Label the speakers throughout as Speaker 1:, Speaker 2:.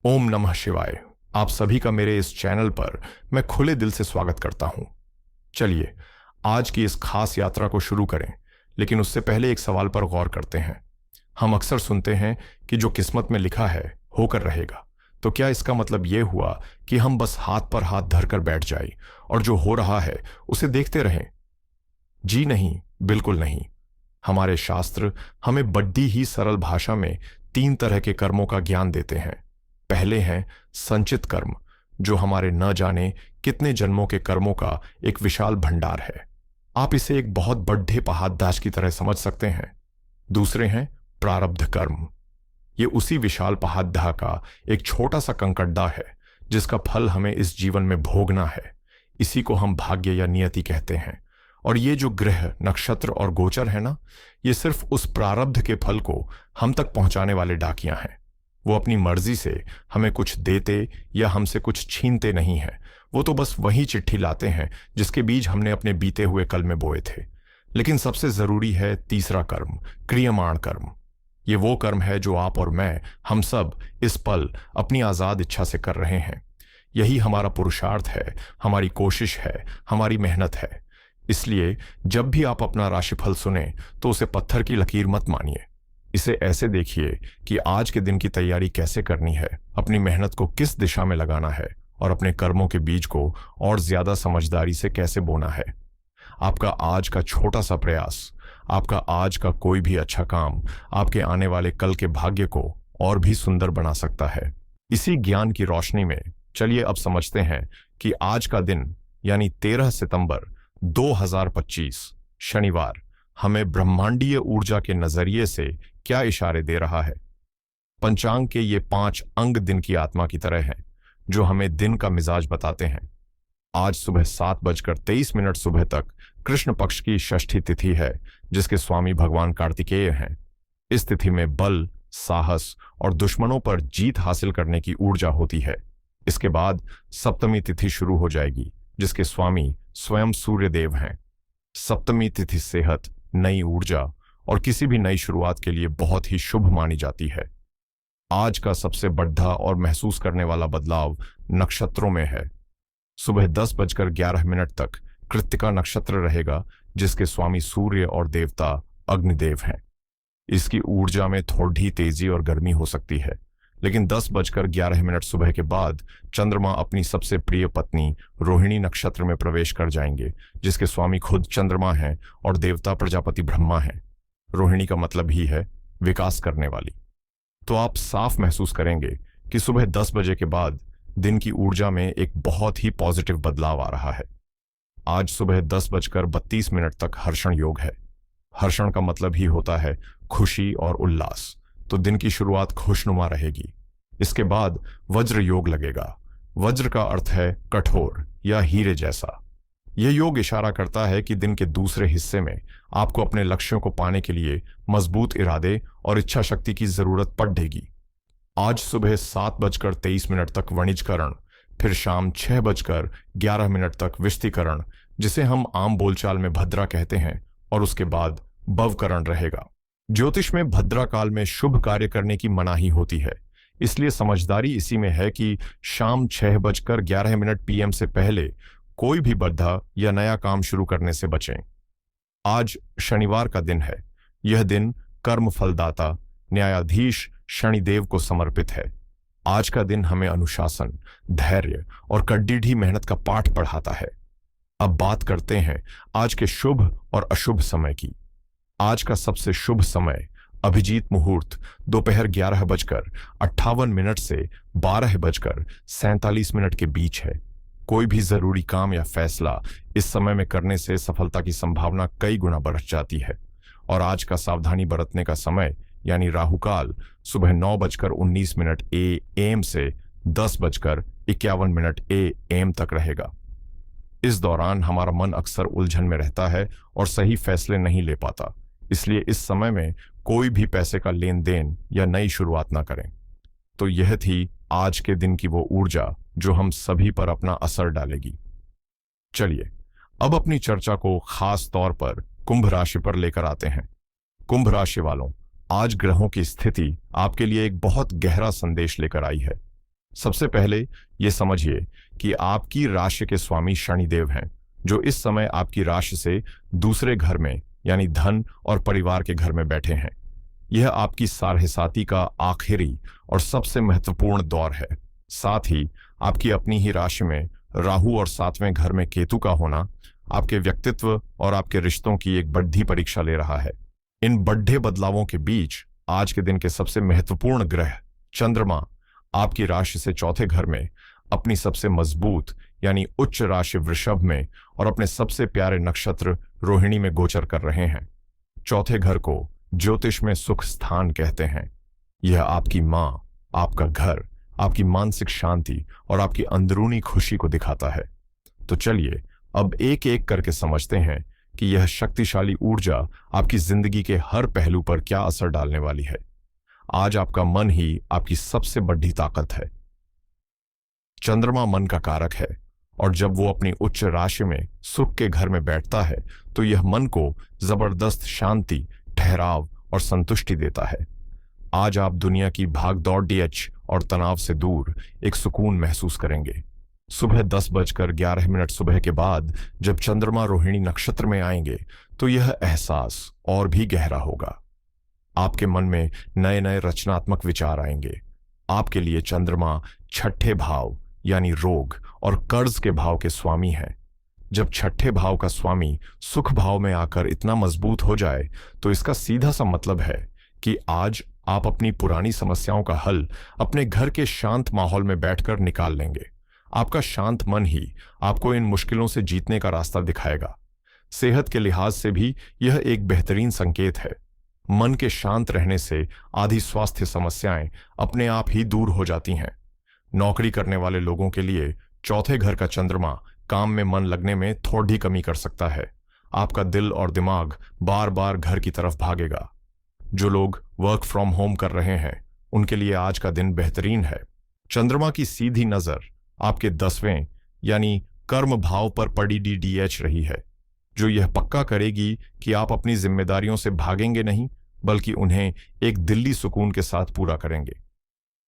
Speaker 1: ओम नमः शिवाय। आप सभी का मेरे इस चैनल पर मैं खुले दिल से स्वागत करता हूं। चलिए आज की इस खास यात्रा को शुरू करें, लेकिन उससे पहले एक सवाल पर गौर करते हैं। हम अक्सर सुनते हैं कि जो किस्मत में लिखा है होकर रहेगा। तो क्या इसका मतलब यह हुआ कि हम बस हाथ पर हाथ धरकर बैठ जाएं और जो हो रहा है उसे देखते रहें? जी नहीं, बिल्कुल नहीं। हमारे शास्त्र हमें बड्डी ही सरल भाषा में 3 तरह के कर्मों का ज्ञान देते हैं। पहले हैं संचित कर्म, जो हमारे न जाने कितने जन्मों के कर्मों का एक विशाल भंडार है। आप इसे एक बहुत बड्ढे पहाड़दाश की तरह समझ सकते हैं। दूसरे हैं प्रारब्ध कर्म। ये उसी विशाल पहाड़दा का एक छोटा सा कंकड़दा है, जिसका फल हमें इस जीवन में भोगना है। इसी को हम भाग्य या नियति कहते हैं। और ये जो ग्रह, नक्षत्र और गोचर है ना, ये सिर्फ उस प्रारब्ध के फल को हम तक पहुंचाने वाले डाकियां हैं। वो अपनी मर्जी से हमें कुछ देते या हमसे कुछ छीनते नहीं हैं। वो तो बस वही चिट्ठी लाते हैं जिसके बीज हमने अपने बीते हुए कल में बोए थे। लेकिन सबसे जरूरी है तीसरा कर्म, क्रियमाण कर्म। ये वो कर्म है जो आप और मैं, हम सब इस पल अपनी आजाद इच्छा से कर रहे हैं। यही हमारा पुरुषार्थ है, हमारी कोशिश है, हमारी मेहनत है। इसलिए जब भी आप अपना राशिफल सुने तो उसे पत्थर की लकीर मत मानिए। इसे ऐसे देखिए कि आज के दिन की तैयारी कैसे करनी है, अपनी मेहनत को किस दिशा में लगाना है और अपने कर्मों के बीज को और ज्यादा समझदारी से कैसे बोना है। आपका आज का छोटा सा प्रयास, आपका आज का कोई भी अच्छा काम आपके आने वाले कल के भाग्य को और भी सुंदर बना सकता है। इसी ज्ञान की रोशनी में चलिए अब समझते हैं कि आज का दिन यानी 13 सितंबर 2025 शनिवार हमें ब्रह्मांडीय ऊर्जा के नजरिए से क्या इशारे दे रहा है। पंचांग के ये 5 अंग दिन की आत्मा की तरह हैं, जो हमें दिन का मिजाज बताते हैं। आज सुबह 7:23 सुबह तक कृष्ण पक्ष की षष्ठी तिथि है, जिसके स्वामी भगवान कार्तिकेय हैं। इस तिथि में बल, साहस और दुश्मनों पर जीत हासिल करने की ऊर्जा होती है। इसके बाद सप्तमी तिथि शुरू हो जाएगी, जिसके स्वामी स्वयं सूर्य देव हैं। सप्तमी तिथि सेहत, नई ऊर्जा और किसी भी नई शुरुआत के लिए बहुत ही शुभ मानी जाती है। आज का सबसे बड़ा और महसूस करने वाला बदलाव नक्षत्रों में है। सुबह 10:11 तक कृत्तिका नक्षत्र रहेगा, जिसके स्वामी सूर्य और देवता अग्निदेव हैं। इसकी ऊर्जा में थोड़ी तेजी और गर्मी हो सकती है, लेकिन 10:11 सुबह के बाद चंद्रमा अपनी सबसे प्रिय पत्नी रोहिणी नक्षत्र में प्रवेश कर जाएंगे, जिसके स्वामी खुद चंद्रमा हैं और देवता प्रजापति ब्रह्मा हैं। रोहिणी का मतलब ही है विकास करने वाली। तो आप साफ महसूस करेंगे कि सुबह 10 बजे के बाद दिन की ऊर्जा में एक बहुत ही पॉजिटिव बदलाव आ रहा है। आज सुबह 10:32 तक हर्षण योग है। हर्षण का मतलब ही होता है खुशी और उल्लास, तो दिन की शुरुआत खुशनुमा रहेगी। इसके बाद वज्र योग लगेगा। वज्र का अर्थ है कठोर या हीरे जैसा। यह योग इशारा करता है कि दिन के दूसरे हिस्से में आपको अपने लक्ष्यों को पाने के लिए मजबूत इरादे और इच्छा शक्ति की जरूरत पड़ेगी। आज सुबह 7:23 तक वणिजकरण, फिर शाम 6:11 तक विष्टिकरण, जिसे हम आम बोलचाल में भद्रा कहते हैं, और उसके बाद भवकरण रहेगा। ज्योतिष में भद्रा काल में शुभ कार्य करने की मनाही होती है, इसलिए समझदारी इसी में है कि शाम 6:11 PM से पहले कोई भी बद्धा या नया काम शुरू करने से बचें। आज शनिवार का दिन है। यह दिन कर्म फलदाता न्यायाधीश शनिदेव को समर्पित है। आज का दिन हमें अनुशासन, धैर्य और कड़िढ़ी मेहनत का पाठ पढ़ाता है। अब बात करते हैं आज के शुभ और अशुभ समय की। आज का सबसे शुभ समय अभिजीत मुहूर्त दोपहर 11:58 से 12:47 के बीच है। कोई भी जरूरी काम या फैसला इस समय में करने से सफलता की संभावना कई गुना बढ़ जाती है। और आज का सावधानी बरतने का समय यानी राहुकाल सुबह 9:19 AM से 10:51 AM तक रहेगा। इस दौरान हमारा मन अक्सर उलझन में रहता है और सही फैसले नहीं ले पाता, इसलिए इस समय में कोई भी पैसे का लेन देन या नई शुरुआत ना करें। तो यह थी आज के दिन की वो ऊर्जा जो हम सभी पर अपना असर डालेगी। चलिए अब अपनी चर्चा को खास तौर पर कुंभ राशि पर लेकर आते हैं। कुंभ राशि वालों, आज ग्रहों की स्थिति आपके लिए एक बहुत गहरा संदेश लेकर आई है। सबसे पहले ये समझिए कि आपकी राशि के स्वामी शनिदेव हैं, जो इस समय आपकी राशि से दूसरे घर में यानी धन और परिवार के घर में बैठे हैं। यह आपकी साढ़े का आखिरी और सबसे महत्वपूर्ण दौर है। साथ ही आपकी अपनी ही राशि में राहु और 7वें घर में केतु का होना आपके व्यक्तित्व और आपके रिश्तों की एक बड़ी परीक्षा ले रहा है। इन बड़े बदलावों के बीच आज के दिन के सबसे महत्वपूर्ण ग्रह चंद्रमा आपकी राशि से चौथे घर में अपनी सबसे मजबूत यानी उच्च राशि वृषभ में और अपने सबसे प्यारे नक्षत्र रोहिणी में गोचर कर रहे हैं। चौथे घर को ज्योतिष में सुख स्थान कहते हैं। यह आपकी मां, आपका घर, आपकी मानसिक शांति और आपकी अंदरूनी खुशी को दिखाता है। तो चलिए अब एक एक करके समझते हैं कि यह शक्तिशाली ऊर्जा आपकी जिंदगी के हर पहलू पर क्या असर डालने वाली है। आज आपका मन ही आपकी सबसे बड़ी ताकत है। चंद्रमा मन का कारक है और जब वो अपनी उच्च राशि में सुख के घर में बैठता है तो यह मन को जबरदस्त शांति, ठहराव और संतुष्टि देता है। आज आप दुनिया की भागदौड़ डीएच और तनाव से दूर एक सुकून महसूस करेंगे। सुबह 10:11 सुबह के बाद जब चंद्रमा रोहिणी नक्षत्र में आएंगे तो यह एहसास और भी गहरा होगा। आपके मन में नए नए रचनात्मक विचार आएंगे। आपके लिए चंद्रमा छठे भाव यानी रोग और कर्ज के भाव के स्वामी हैं। जब छठे भाव का स्वामी सुख भाव में आकर इतना मजबूत हो जाए तो इसका सीधा सा मतलब है कि आज आप अपनी पुरानी समस्याओं का हल अपने घर के शांत माहौल में बैठकर निकाल लेंगे। आपका शांत मन ही आपको इन मुश्किलों से जीतने का रास्ता दिखाएगा। सेहत के लिहाज से भी यह एक बेहतरीन संकेत है। मन के शांत रहने से आधी स्वास्थ्य समस्याएं अपने आप ही दूर हो जाती हैं। नौकरी करने वाले लोगों के लिए चौथे घर का चंद्रमा काम में मन लगने में थोड़ी कमी कर सकता है। आपका दिल और दिमाग बार बार घर की तरफ भागेगा। जो लोग वर्क फ्रॉम होम कर रहे हैं उनके लिए आज का दिन बेहतरीन है। चंद्रमा की सीधी नजर आपके 10वें यानी कर्म भाव पर पड़ी डीडीएच रही है, जो यह पक्का करेगी कि आप अपनी जिम्मेदारियों से भागेंगे नहीं बल्कि उन्हें एक दिल्ली सुकून के साथ पूरा करेंगे।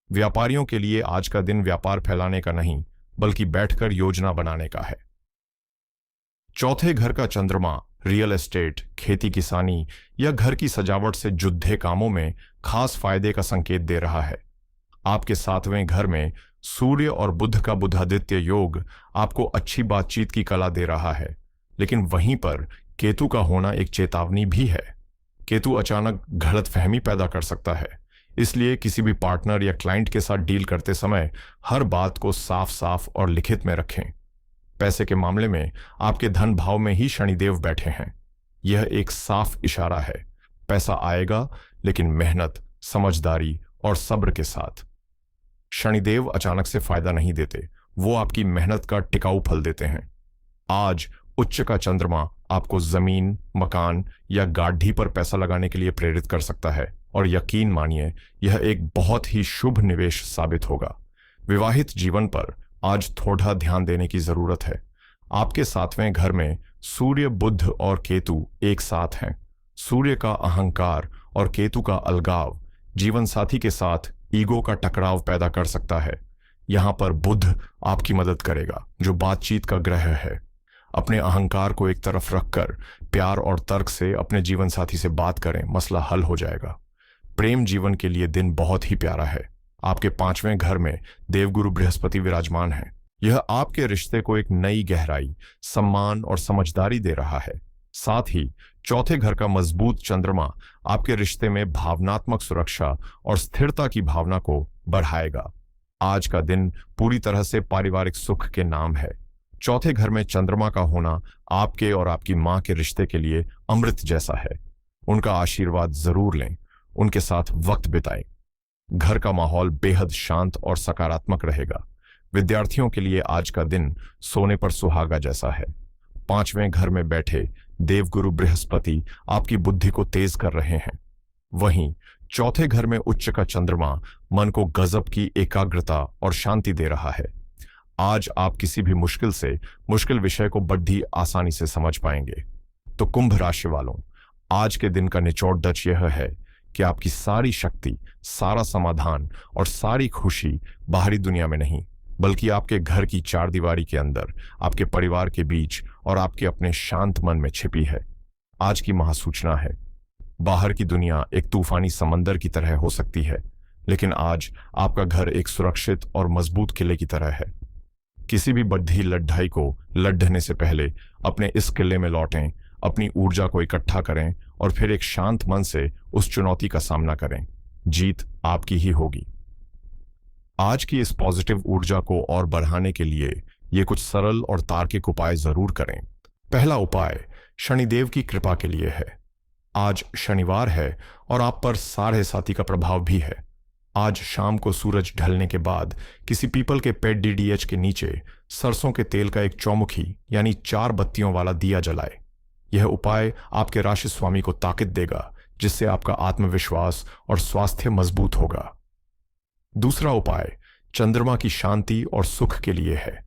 Speaker 1: व्यापारियों के लिए आज का दिन व्यापार फैलाने का नहीं बल्कि बैठकर योजना बनाने का है। चौथे घर का चंद्रमा रियल एस्टेट, खेती किसानी या घर की सजावट से जुड़े कामों में खास फायदे का संकेत दे रहा है। आपके 7वें घर में सूर्य और बुध का बुधादित्य योग आपको अच्छी बातचीत की कला दे रहा है, लेकिन वहीं पर केतु का होना एक चेतावनी भी है। केतु अचानक गलतफहमी पैदा कर सकता है, इसलिए किसी भी पार्टनर या क्लाइंट के साथ डील करते समय हर बात को साफ साफ और लिखित में रखें। पैसे के मामले में आपके धन भाव में ही शनिदेव बैठे हैं। यह एक साफ इशारा है। पैसा आएगा लेकिन मेहनत, समझदारी और सब्र के साथ। शनिदेव अचानक से फायदा नहीं देते, वो आपकी मेहनत का टिकाऊ फल देते हैं। आज उच्च का चंद्रमा आपको जमीन, मकान या गाड़ी पर पैसा लगाने के लिए प्रेरित कर सकता है और यकीन मानिए यह एक बहुत ही शुभ निवेश साबित होगा। विवाहित जीवन पर आज थोड़ा ध्यान देने की जरूरत है। आपके 7वें घर में सूर्य, बुध और केतु एक साथ हैं। सूर्य का अहंकार और केतु का अलगाव जीवन साथी के साथ ईगो का टकराव पैदा कर सकता है। यहां पर बुध आपकी मदद करेगा, जो बातचीत का ग्रह है। अपने अहंकार को एक तरफ रखकर प्यार और तर्क से अपने जीवन साथी से बात करें, मसला हल हो जाएगा। प्रेम जीवन के लिए दिन बहुत ही प्यारा है। आपके 5वें घर में देवगुरु बृहस्पति विराजमान है। यह आपके रिश्ते को एक नई गहराई, सम्मान और समझदारी दे रहा है। साथ ही चौथे घर का मजबूत चंद्रमा आपके रिश्ते में भावनात्मक सुरक्षा और स्थिरता की भावना को बढ़ाएगा। आज का दिन पूरी तरह से पारिवारिक सुख के नाम है। चौथे घर में चंद्रमा का होना आपके और आपकी मां के रिश्ते के लिए अमृत जैसा है। उनका आशीर्वाद जरूर लें, उनके साथ वक्त बिताएं। घर का माहौल बेहद शांत और सकारात्मक रहेगा। विद्यार्थियों के लिए आज का दिन सोने पर सुहागा जैसा है। 5वें घर में बैठे देवगुरु बृहस्पति आपकी बुद्धि को तेज कर रहे हैं। वहीं चौथे घर में उच्च का चंद्रमा मन को गजब की एकाग्रता और शांति दे रहा है। आज आप किसी भी मुश्किल विषय को बड़ी आसानी से समझ पाएंगे। तो कुंभ राशि वालों, आज के दिन का निचोड़ यह है कि आपकी सारी शक्ति, सारा समाधान और सारी खुशी बाहरी दुनिया में नहीं, बल्कि आपके घर की चारदीवारी के अंदर, आपके परिवार के बीच और आपके अपने शांत मन में छिपी है। आज की महासूचना है, बाहर की दुनिया एक तूफानी समंदर की तरह हो सकती है, लेकिन आज आपका घर एक सुरक्षित और मजबूत किले की तरह है। किसी भी बद्धी लड़ाई को लड़ने से पहले अपने इस किले में लौटें, अपनी ऊर्जा को इकट्ठा करें और फिर एक शांत मन से उस चुनौती का सामना करें। जीत आपकी ही होगी। आज की इस पॉजिटिव ऊर्जा को और बढ़ाने के लिए ये कुछ सरल और तार्किक उपाय जरूर करें। पहला उपाय शनिदेव की कृपा के लिए है। आज शनिवार है और आप पर साढ़े साती का प्रभाव भी है। आज शाम को सूरज ढलने के बाद किसी पीपल के पेड़ DDH के नीचे सरसों के तेल का एक चौमुखी यानी 4 बत्तियों वाला दिया जलाए। यह उपाय आपके राशि स्वामी को ताकत देगा, जिससे आपका आत्मविश्वास और स्वास्थ्य मजबूत होगा। दूसरा उपाय चंद्रमा की शांति और सुख के लिए है।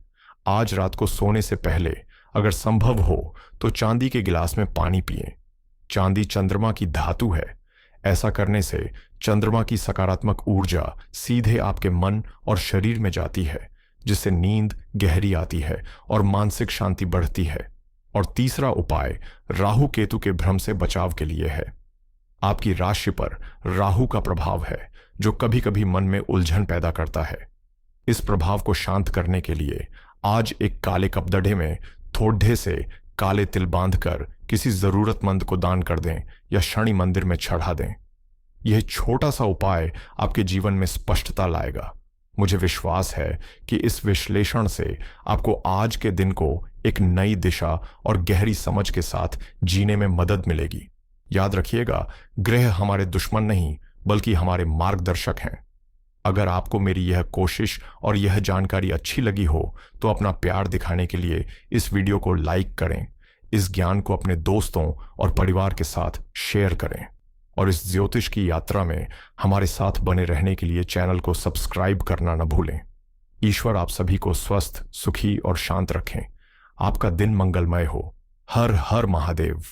Speaker 1: आज रात को सोने से पहले अगर संभव हो तो चांदी के गिलास में पानी पिएं। चांदी चंद्रमा की धातु है। ऐसा करने से चंद्रमा की सकारात्मक ऊर्जा सीधे आपके मन और शरीर में जाती है, जिससे नींद गहरी आती है और मानसिक शांति बढ़ती है। और तीसरा उपाय राहु केतु के भ्रम से बचाव के लिए है। आपकी राशि पर राहु का प्रभाव है, जो कभी कभी मन में उलझन पैदा करता है। इस प्रभाव को शांत करने के लिए आज एक काले कपड़े में थोड़े से काले तिल बांधकर किसी जरूरतमंद को दान कर दें या शनि मंदिर में चढ़ा दें। यह छोटा सा उपाय आपके जीवन में स्पष्टता लाएगा। मुझे विश्वास है कि इस विश्लेषण से आपको आज के दिन को एक नई दिशा और गहरी समझ के साथ जीने में मदद मिलेगी। याद रखिएगा, ग्रह हमारे दुश्मन नहीं बल्कि हमारे मार्गदर्शक हैं। अगर आपको मेरी यह कोशिश और यह जानकारी अच्छी लगी हो तो अपना प्यार दिखाने के लिए इस वीडियो को लाइक करें, इस ज्ञान को अपने दोस्तों और परिवार के साथ शेयर करें और इस ज्योतिष की यात्रा में हमारे साथ बने रहने के लिए चैनल को सब्सक्राइब करना न भूलें। ईश्वर आप सभी को स्वस्थ, सुखी और शांत रखें। आपका दिन मंगलमय हो। हर हर महादेव।